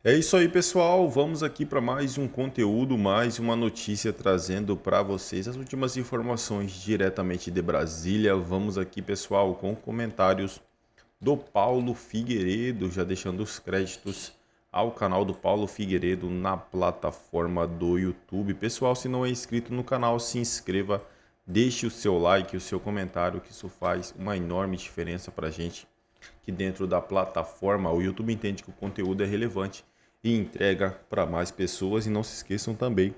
É isso aí, pessoal. Vamos aqui para mais um conteúdo, mais uma notícia trazendo para vocês as últimas informações diretamente de Brasília. Vamos aqui, pessoal, com comentários do Paulo Figueiredo, já deixando os créditos ao canal do Paulo Figueiredo na plataforma do YouTube. Pessoal, se não é inscrito no canal, se inscreva, deixe o seu like, o seu comentário, que isso faz uma enorme diferença para a gente que dentro da plataforma o YouTube entende que o conteúdo é relevante e entrega para mais pessoas. E não se esqueçam também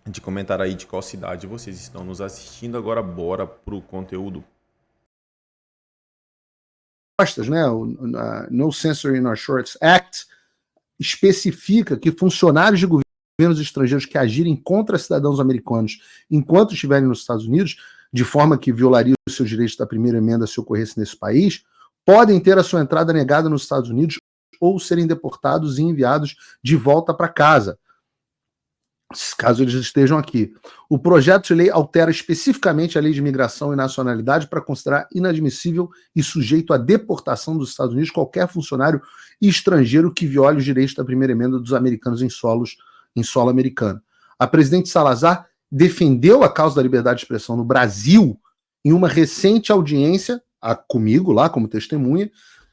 de comentar aí de qual cidade vocês estão nos assistindo. Agora bora pro conteúdo. Né? O No Censoring Our Shorts Act especifica que funcionários de governos estrangeiros que agirem contra cidadãos americanos enquanto estiverem nos Estados Unidos, de forma que violaria os seus direitos da primeira emenda se ocorresse nesse país, podem ter a sua entrada negada nos Estados Unidos ou serem deportados e enviados de volta para casa, caso eles estejam aqui. O projeto de lei altera especificamente a lei de imigração e nacionalidade para considerar inadmissível e sujeito à deportação dos Estados Unidos qualquer funcionário estrangeiro que viole os direitos da primeira emenda dos americanos em solo americano. A presidente Salazar defendeu a causa da liberdade de expressão no Brasil em uma recente audiência, comigo lá como testemunha,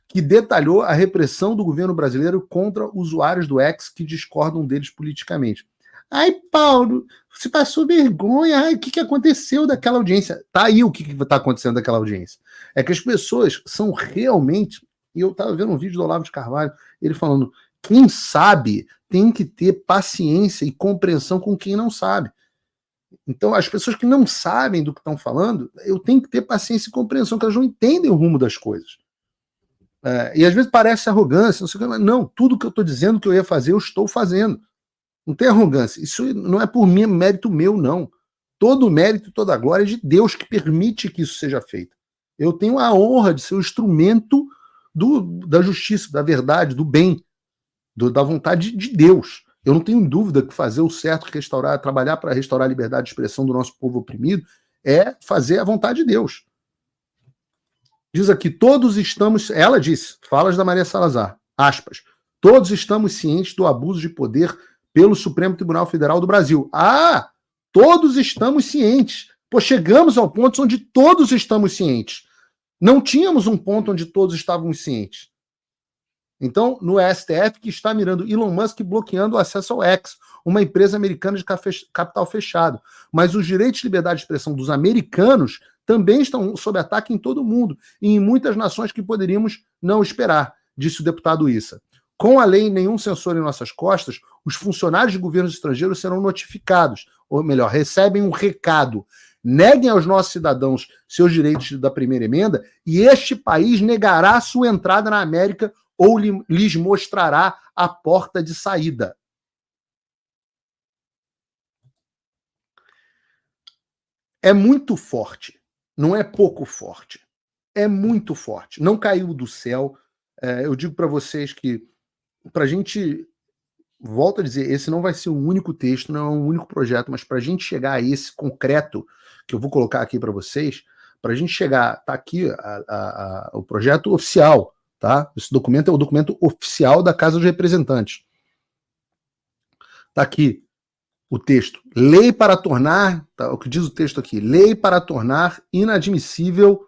que detalhou a repressão do governo brasileiro contra usuários do X que discordam deles politicamente. Ai, Paulo, você passou vergonha. Ai, o que aconteceu daquela audiência? Tá aí o que está acontecendo daquela audiência. É que as pessoas são realmente... E eu estava vendo um vídeo do Olavo de Carvalho, ele falando, quem sabe tem que ter paciência e compreensão com quem não sabe. Então, as pessoas que não sabem do que estão falando, eu tenho que ter paciência e compreensão, que elas não entendem o rumo das coisas. E às vezes parece arrogância, não sei o que, mas não, tudo que eu estou dizendo que eu ia fazer, eu estou fazendo. Não tem arrogância. Isso não é por mérito meu, não. Todo o mérito, toda a glória é de Deus que permite que isso seja feito. Eu tenho a honra de ser o instrumento da justiça, da verdade, do bem, da vontade de Deus. Eu não tenho dúvida que fazer o certo, trabalhar para restaurar a liberdade de expressão do nosso povo oprimido, é fazer a vontade de Deus. Diz aqui, todos estamos... Ela disse, falas da Maria Salazar, aspas, todos estamos cientes do abuso de poder pelo Supremo Tribunal Federal do Brasil. Ah, todos estamos cientes. Pô, chegamos ao ponto onde todos estamos cientes. Não tínhamos um ponto onde todos estávamos cientes. Então, no STF, que está mirando Elon Musk bloqueando o acesso ao X, uma empresa americana de capital fechado. Mas os direitos de liberdade de expressão dos americanos também estão sob ataque em todo o mundo e em muitas nações que poderíamos não esperar, disse o deputado Issa. Com a lei Nenhum Censor em Nossas Costas, os funcionários de governos estrangeiros serão notificados, ou melhor, recebem um recado. Neguem aos nossos cidadãos seus direitos da primeira emenda e este país negará sua entrada na América ou lhes mostrará a porta de saída. É muito forte, não é pouco forte. É muito forte. Não caiu do céu. Eu digo para vocês que, para a gente, volto a dizer, esse não vai ser o único texto, não é um único projeto, mas para a gente chegar a esse concreto, que eu vou colocar aqui para vocês, para a gente chegar, tá aqui o projeto oficial, tá? Esse documento é o documento oficial da Casa dos Representantes. Tá aqui o texto. Lei para tornar, tá, o que diz o texto aqui, lei para tornar inadmissível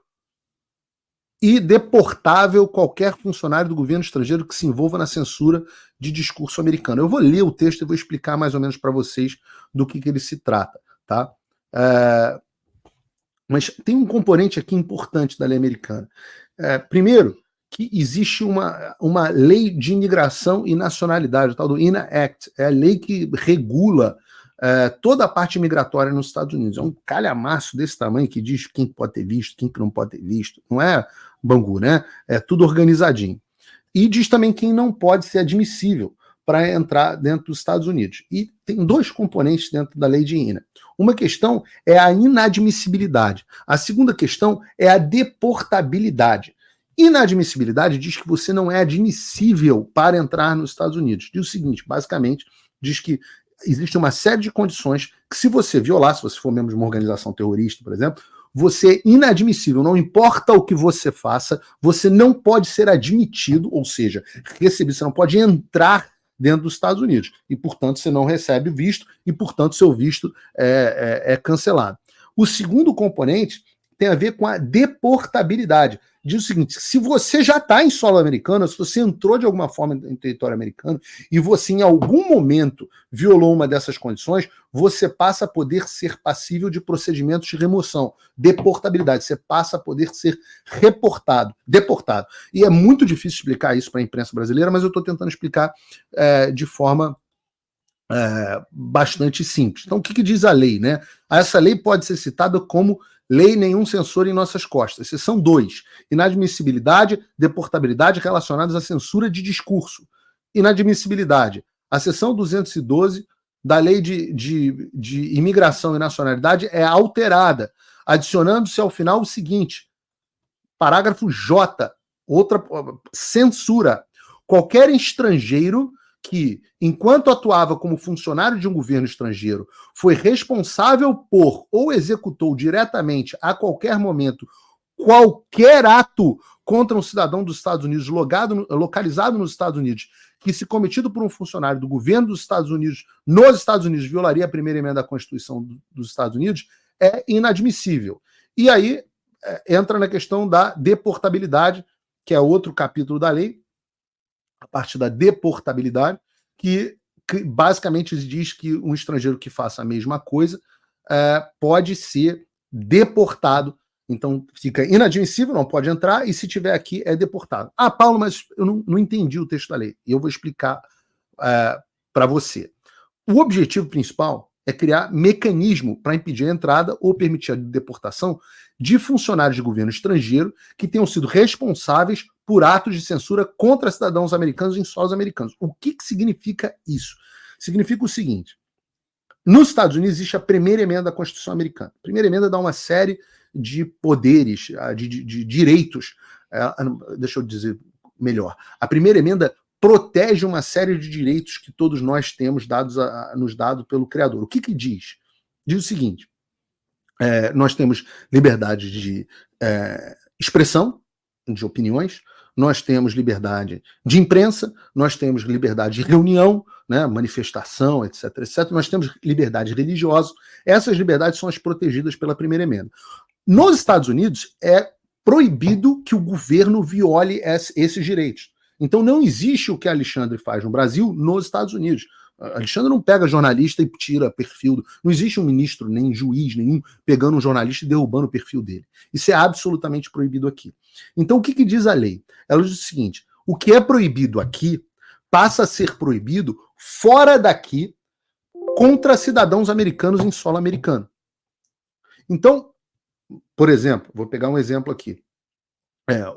e deportável qualquer funcionário do governo estrangeiro que se envolva na censura de discurso americano. Eu vou ler o texto e vou explicar mais ou menos para vocês do que ele se trata, tá? Mas tem um componente aqui importante da lei americana. Primeiro, que existe uma lei de imigração e nacionalidade, o tal do INA Act, é a lei que regula toda a parte migratória nos Estados Unidos. É um calhamaço desse tamanho que diz quem pode ter visto, quem não pode ter visto. Não é Bangu, né? É tudo organizadinho. E diz também quem não pode ser admissível para entrar dentro dos Estados Unidos. E tem dois componentes dentro da lei de INA. Uma questão é a inadmissibilidade. A segunda questão é a deportabilidade. Inadmissibilidade diz que você não é admissível para entrar nos Estados Unidos. Diz o seguinte, basicamente, diz que existe uma série de condições que, se você violar, se você for membro de uma organização terrorista, por exemplo, você é inadmissível, não importa o que você faça, você não pode ser admitido, ou seja, recebido, você não pode entrar dentro dos Estados Unidos. E, portanto, você não recebe visto e, portanto, seu visto é cancelado. O segundo componente tem a ver com a deportabilidade. Diz o seguinte: se você já está em solo americano, se você entrou de alguma forma em território americano e você em algum momento violou uma dessas condições, você passa a poder ser passível de procedimentos de remoção, deportabilidade. Você passa a poder ser deportado. E é muito difícil explicar isso para a imprensa brasileira, mas eu estou tentando explicar de forma bastante simples. Então, o que diz a lei, né? Essa lei pode ser citada como lei nenhum censor em nossas costas. Seção 2, inadmissibilidade, deportabilidade relacionadas à censura de discurso. Inadmissibilidade, a seção 212 da lei de imigração e nacionalidade é alterada, adicionando-se ao final o seguinte, parágrafo J, outra censura. Qualquer estrangeiro que, enquanto atuava como funcionário de um governo estrangeiro, foi responsável por ou executou diretamente, a qualquer momento, qualquer ato contra um cidadão dos Estados Unidos localizado nos Estados Unidos, que, se cometido por um funcionário do governo dos Estados Unidos, nos Estados Unidos, violaria a primeira emenda da Constituição dos Estados Unidos, é inadmissível. E aí entra na questão da deportabilidade, que é outro capítulo da lei, a parte da deportabilidade, que basicamente diz que um estrangeiro que faça a mesma coisa pode ser deportado. Então fica inadmissível, não pode entrar, e se tiver aqui é deportado. Ah, Paulo, mas eu não entendi o texto da lei. E eu vou explicar para você. O objetivo principal é criar mecanismo para impedir a entrada ou permitir a deportação de funcionários de governo estrangeiro que tenham sido responsáveis por atos de censura contra cidadãos americanos em solos americanos. O que significa isso? Significa o seguinte: nos Estados Unidos existe a primeira emenda da Constituição americana. A primeira emenda dá uma série de poderes, de direitos. Deixa eu dizer melhor. A primeira emenda protege uma série de direitos que todos nós temos nos dados pelo Criador. O que diz? Diz o seguinte: nós temos liberdade de expressão, de opiniões, nós temos liberdade de imprensa, nós temos liberdade de reunião, né, manifestação, etc, etc. Nós temos liberdade religiosa. Essas liberdades são as protegidas pela primeira emenda. Nos Estados Unidos, é proibido que o governo viole esses direitos. Então não existe o que Alexandre faz no Brasil nos Estados Unidos. Alexandre não pega jornalista e tira perfil. Não existe um ministro, nem juiz nenhum, pegando um jornalista e derrubando o perfil dele. Isso é absolutamente proibido aqui. Então o que diz a lei? Ela diz o seguinte: o que é proibido aqui passa a ser proibido fora daqui contra cidadãos americanos em solo americano. Então, por exemplo, vou pegar um exemplo aqui.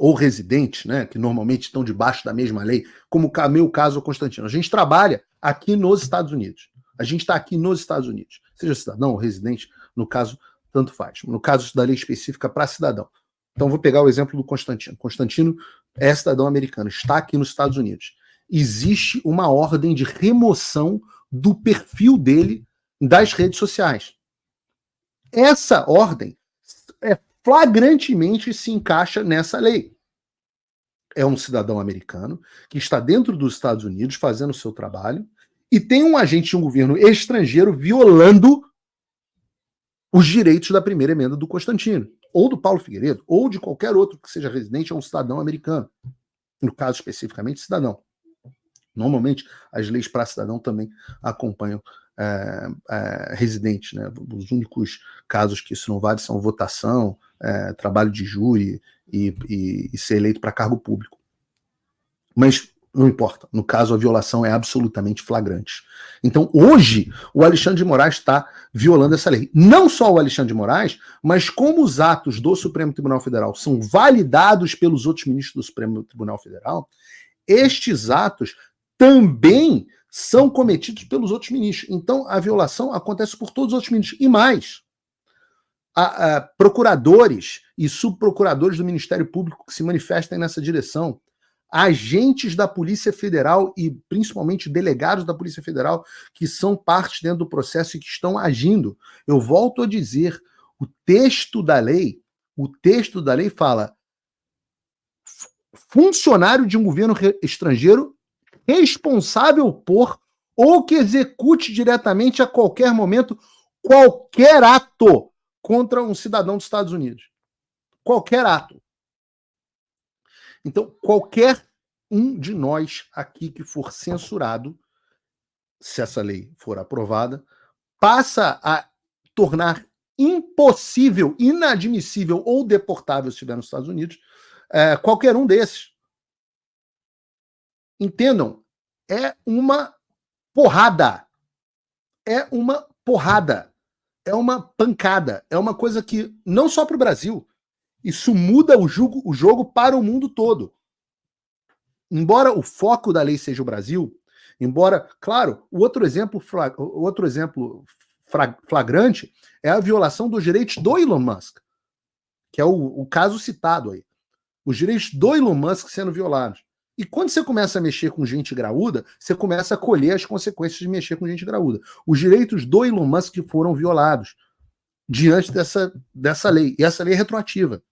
Ou residentes, né, que normalmente estão debaixo da mesma lei, como o meu caso, o Constantino. A gente trabalha aqui nos Estados Unidos. A gente está aqui nos Estados Unidos. Seja cidadão ou residente, no caso, tanto faz. No caso da lei específica para cidadão. Então, vou pegar o exemplo do Constantino. Constantino é cidadão americano, está aqui nos Estados Unidos. Existe uma ordem de remoção do perfil dele das redes sociais. Essa ordem flagrantemente se encaixa nessa lei. É um cidadão americano que está dentro dos Estados Unidos fazendo o seu trabalho e tem um agente de um governo estrangeiro violando os direitos da primeira emenda do Constantino, ou do Paulo Figueiredo, ou de qualquer outro que seja residente ou um cidadão americano. No caso especificamente, cidadão. Normalmente, as leis para cidadão também acompanham residente, né? Os únicos casos que isso não vale são votação, trabalho de júri e ser eleito para cargo público. Mas não importa. No caso, a violação é absolutamente flagrante. Então, hoje, o Alexandre de Moraes está violando essa lei. Não só o Alexandre de Moraes, mas como os atos do Supremo Tribunal Federal são validados pelos outros ministros do Supremo Tribunal Federal, estes atos também são cometidos pelos outros ministros. Então, a violação acontece por todos os outros ministros. E mais, procuradores e subprocuradores do Ministério Público que se manifestem nessa direção, agentes da Polícia Federal e principalmente delegados da Polícia Federal que são parte dentro do processo e que estão agindo. Eu volto a dizer, o texto da lei fala: funcionário de um governo estrangeiro responsável por ou que execute diretamente a qualquer momento qualquer ato contra um cidadão dos Estados Unidos. Qualquer ato. Então, qualquer um de nós aqui que for censurado, se essa lei for aprovada, passa a tornar impossível, inadmissível ou deportável, se estiver nos Estados Unidos, qualquer um desses. Entendam, é uma porrada. É uma porrada. É uma pancada. É uma coisa que, não só para o Brasil, isso muda o jogo para o mundo todo. Embora o foco da lei seja o Brasil, embora, claro, o outro exemplo flagrante é a violação dos direitos do Elon Musk, que é o caso citado aí. Os direitos do Elon Musk sendo violados. E quando você começa a mexer com gente graúda, você começa a colher as consequências de mexer com gente graúda. Os direitos do Elon Musk foram violados diante dessa lei. E essa lei é retroativa.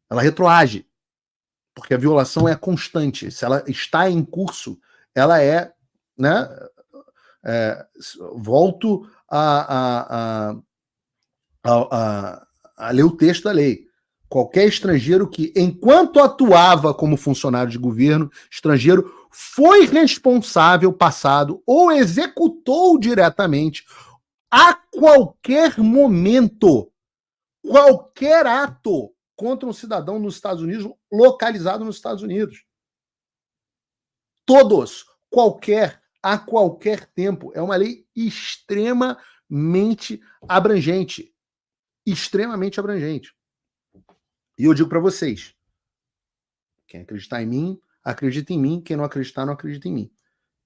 Ela retroage. Porque a violação é constante. Se ela está em curso, ela é, né? Volto a ler o texto da lei. Qualquer estrangeiro que, enquanto atuava como funcionário de governo estrangeiro, foi responsável, passado ou executou diretamente, a qualquer momento, qualquer ato contra um cidadão nos Estados Unidos, localizado nos Estados Unidos. Todos, a qualquer tempo. É uma lei extremamente abrangente. Extremamente abrangente. E eu digo para vocês, quem acreditar em mim, acredita em mim. Quem não acreditar, não acredita em mim.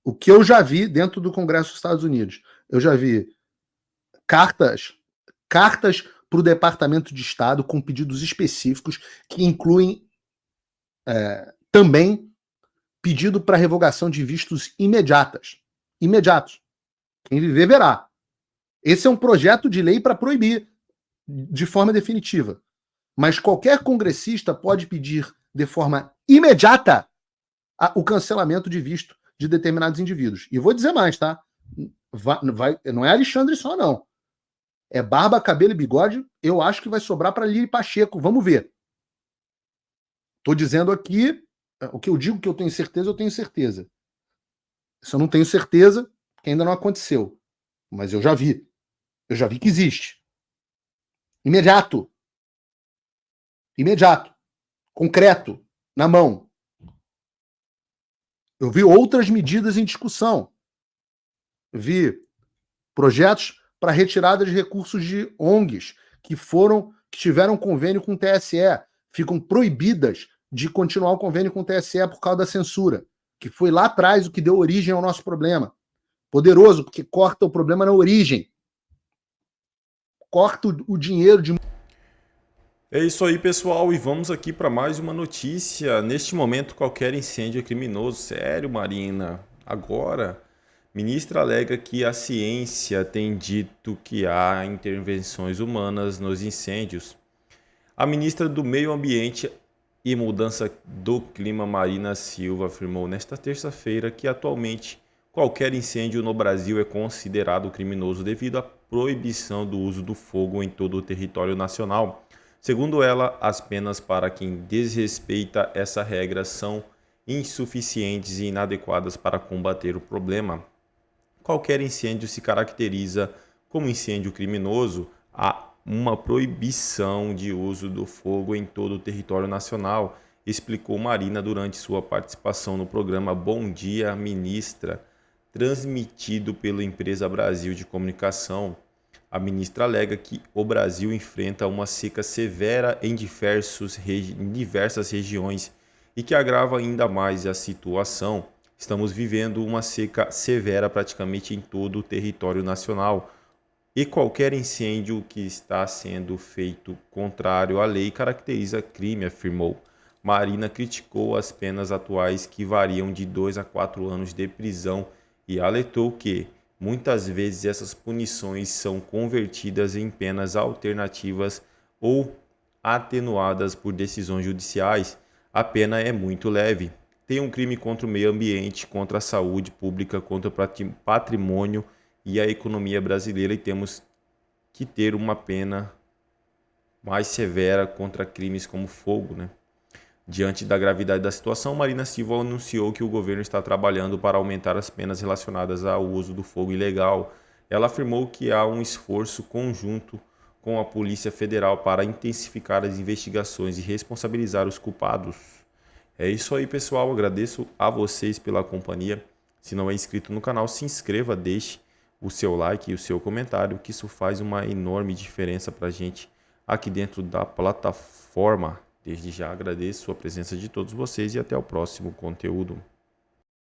O que eu já vi dentro do Congresso dos Estados Unidos, eu já vi cartas para o Departamento de Estado com pedidos específicos que incluem também pedido para revogação de vistos imediatos. Quem viver verá. Esse é um projeto de lei para proibir de forma definitiva. Mas qualquer congressista pode pedir de forma imediata o cancelamento de visto de determinados indivíduos. E vou dizer mais, tá? Não é Alexandre só, não. É barba, cabelo e bigode. Eu acho que vai sobrar para Lili Pacheco. Vamos ver. Estou dizendo aqui, o que eu digo que eu tenho certeza, eu tenho certeza. Se eu não tenho certeza, que ainda não aconteceu. Mas eu já vi. Eu já vi que existe. Imediato. Concreto. Na mão. Eu vi outras medidas em discussão. Eu vi projetos para retirada de recursos de ONGs que tiveram convênio com o TSE. Ficam proibidas de continuar o convênio com o TSE por causa da censura. Que foi lá atrás o que deu origem ao nosso problema. Poderoso, porque corta o problema na origem. Corta o dinheiro de... É isso aí, pessoal, e vamos aqui para mais uma notícia. Neste momento, qualquer incêndio é criminoso. Sério, Marina? Agora, ministra alega que a ciência tem dito que há intervenções humanas nos incêndios. A ministra do Meio Ambiente e Mudança do Clima, Marina Silva, afirmou nesta terça-feira que atualmente qualquer incêndio no Brasil é considerado criminoso devido à proibição do uso do fogo em todo o território nacional. Segundo ela, as penas para quem desrespeita essa regra são insuficientes e inadequadas para combater o problema. Qualquer incêndio se caracteriza como incêndio criminoso. Há uma proibição de uso do fogo em todo o território nacional, explicou Marina durante sua participação no programa Bom Dia, Ministra, transmitido pela Empresa Brasil de Comunicação. A ministra alega que o Brasil enfrenta uma seca severa em diversas regiões e que agrava ainda mais a situação. Estamos vivendo uma seca severa praticamente em todo o território nacional e qualquer incêndio que está sendo feito contrário à lei caracteriza crime, afirmou. Marina criticou as penas atuais que variam de 2 a 4 anos de prisão e alertou que muitas vezes essas punições são convertidas em penas alternativas ou atenuadas por decisões judiciais. A pena é muito leve. tem um crime contra o meio ambiente, contra a saúde pública, contra o patrimônio e a economia brasileira, e temos que ter uma pena mais severa contra crimes como fogo, né? Diante da gravidade da situação, Marina Silva anunciou que o governo está trabalhando para aumentar as penas relacionadas ao uso do fogo ilegal. Ela afirmou que há um esforço conjunto com a Polícia Federal para intensificar as investigações e responsabilizar os culpados. É isso aí, pessoal. Agradeço a vocês pela companhia. Se não é inscrito no canal, se inscreva, deixe o seu like e o seu comentário, que isso faz uma enorme diferença para a gente aqui dentro da plataforma. Desde já agradeço a presença de todos vocês e até o próximo conteúdo.